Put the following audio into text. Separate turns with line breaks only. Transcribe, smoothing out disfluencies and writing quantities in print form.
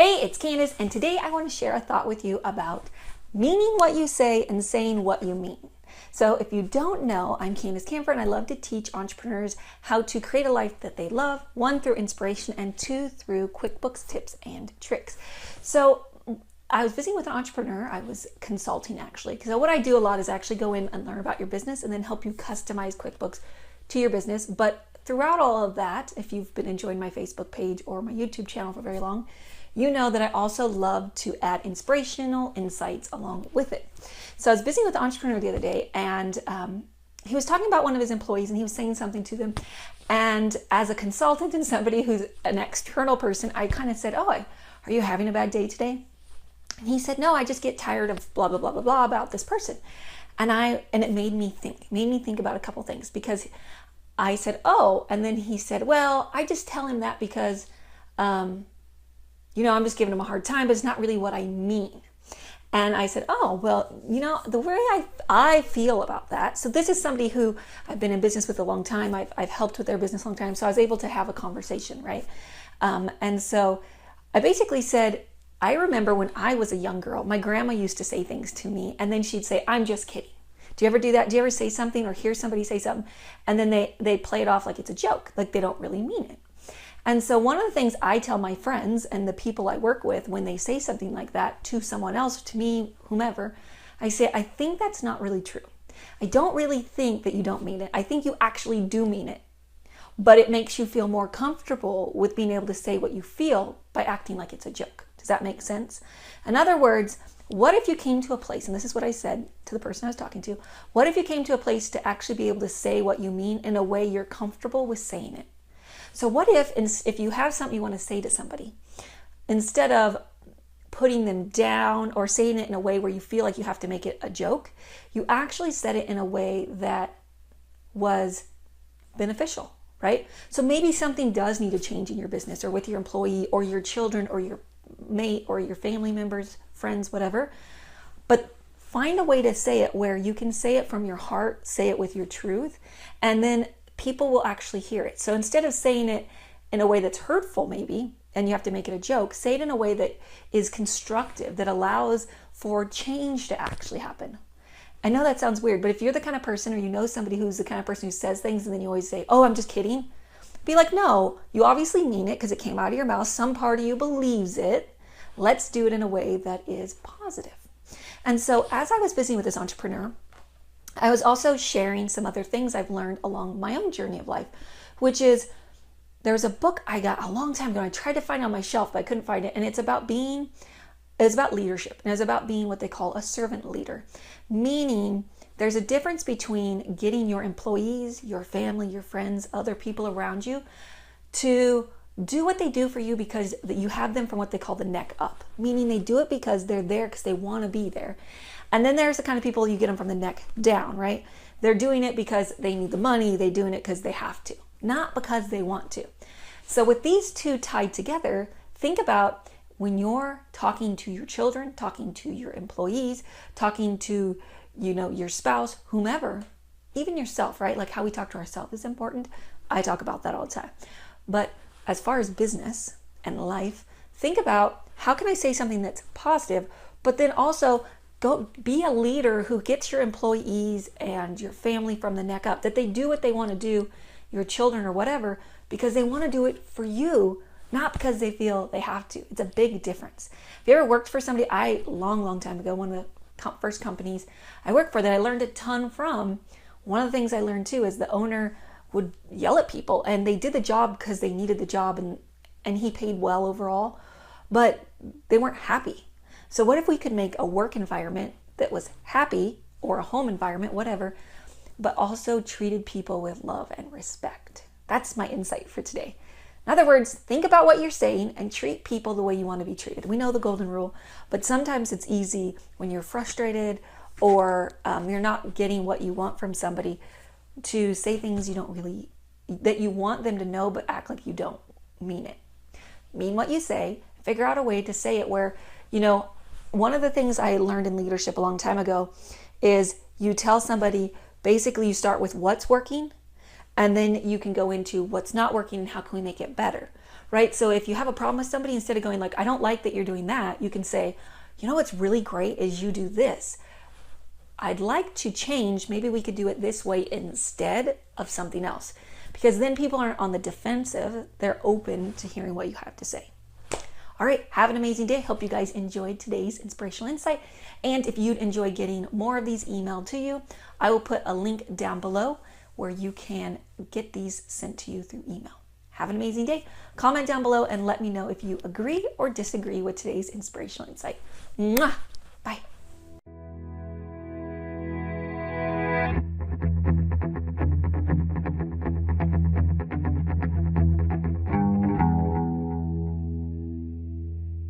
Hey, it's Candace, and today I want to share a thought with you about meaning what you say and saying what you mean. So if you don't know, I'm Candace Camphor, and I love to teach entrepreneurs how to create a life that they love, one, through inspiration, and two, through QuickBooks tips and tricks. So I was visiting with an entrepreneur. I was consulting actually, because what I do a lot is actually go in and learn about your business and then help you customize QuickBooks to your business. But throughout all of that, if you've been enjoying my Facebook page or my YouTube channel for very long, you know that I also love to add inspirational insights along with it. So I was visiting with the entrepreneur the other day, and he was talking about one of his employees, and he was saying something to them. And as a consultant and somebody who's an external person, I kind of said, "Oh, are you having a bad day today?" And he said, "No, I just get tired of blah, blah, blah, blah, blah about this person." And it made me think about a couple things, because I said, "Oh," and then he said, "Well, I just tell him that because, I'm just giving him a hard time, but it's not really what I mean." And I said, "Oh, well, the way I feel about that." So this is somebody who I've been in business with a long time. I've helped with their business a long time. So I was able to have a conversation, right? And so I basically said, I remember when I was a young girl, my grandma used to say things to me, and then she'd say, "I'm just kidding." Do you ever do that? Do you ever say something or hear somebody say something, and then they play it off like it's a joke, like they don't really mean it? And so one of the things I tell my friends and the people I work with when they say something like that to someone else, to me, whomever, I say, I think that's not really true. I don't really think that you don't mean it. I think you actually do mean it. But it makes you feel more comfortable with being able to say what you feel by acting like it's a joke. Does that make sense? In other words, what if you came to a place, and this is what I said to the person I was talking to, what if you came to a place to actually be able to say what you mean in a way you're comfortable with saying it? So what if you have something you want to say to somebody, instead of putting them down or saying it in a way where you feel like you have to make it a joke, you actually said it in a way that was beneficial, right? So maybe something does need to change in your business or with your employee or your children or your mate or your family members, friends, whatever. But find a way to say it where you can say it from your heart, say it with your truth, and then people will actually hear it. So instead of saying it in a way that's hurtful maybe, and you have to make it a joke, say it in a way that is constructive, that allows for change to actually happen. I know that sounds weird, but if you're the kind of person, or you know somebody who's the kind of person who says things and then you always say, "Oh, I'm just kidding," be like, no, you obviously mean it because it came out of your mouth. Some part of you believes it. Let's do it in a way that is positive. And so as I was visiting with this entrepreneur, I was also sharing some other things I've learned along my own journey of life, which is, there was a book I got a long time ago. I tried to find it on my shelf, but I couldn't find it. And it's about leadership. And it's about being what they call a servant leader. Meaning there's a difference between getting your employees, your family, your friends, other people around you to do what they do for you because you have them from what they call the neck up. Meaning they do it because they're there because they want to be there. And then there's the kind of people you get them from the neck down, right? They're doing it because they need the money. They're doing it because they have to, not because they want to. So with these two tied together, think about when you're talking to your children, talking to your employees, talking to, your spouse, whomever, even yourself, right? Like how we talk to ourselves is important. I talk about that all the time. But as far as business and life, think about how can I say something that's positive, but then also go be a leader who gets your employees and your family from the neck up, that they do what they want to do, your children or whatever, because they want to do it for you, not because they feel they have to. It's a big difference. If you ever worked for somebody, long time ago, one of the first companies I worked for that I learned a ton from, one of the things I learned too is the owner would yell at people, and they did the job because they needed the job, and he paid well overall, but they weren't happy. So what if we could make a work environment that was happy, or a home environment, whatever, but also treated people with love and respect? That's my insight for today. In other words, think about what you're saying and treat people the way you want to be treated. We know the golden rule, but sometimes it's easy when you're frustrated or you're not getting what you want from somebody to say things that you want them to know, but act like you don't mean it. Mean what you say, figure out a way to say it where, one of the things I learned in leadership a long time ago is you tell somebody, basically you start with what's working, and then you can go into what's not working and how can we make it better, right? So if you have a problem with somebody, instead of going like, I don't like that you're doing that, you can say, you know what's really great is you do this. I'd like to change. Maybe we could do it this way instead of something else. Because then people aren't on the defensive. They're open to hearing what you have to say. All right, have an amazing day. Hope you guys enjoyed today's inspirational insight. And if you'd enjoy getting more of these emailed to you, I will put a link down below where you can get these sent to you through email. Have an amazing day. Comment down below and let me know if you agree or disagree with today's inspirational insight. Mwah! Bye.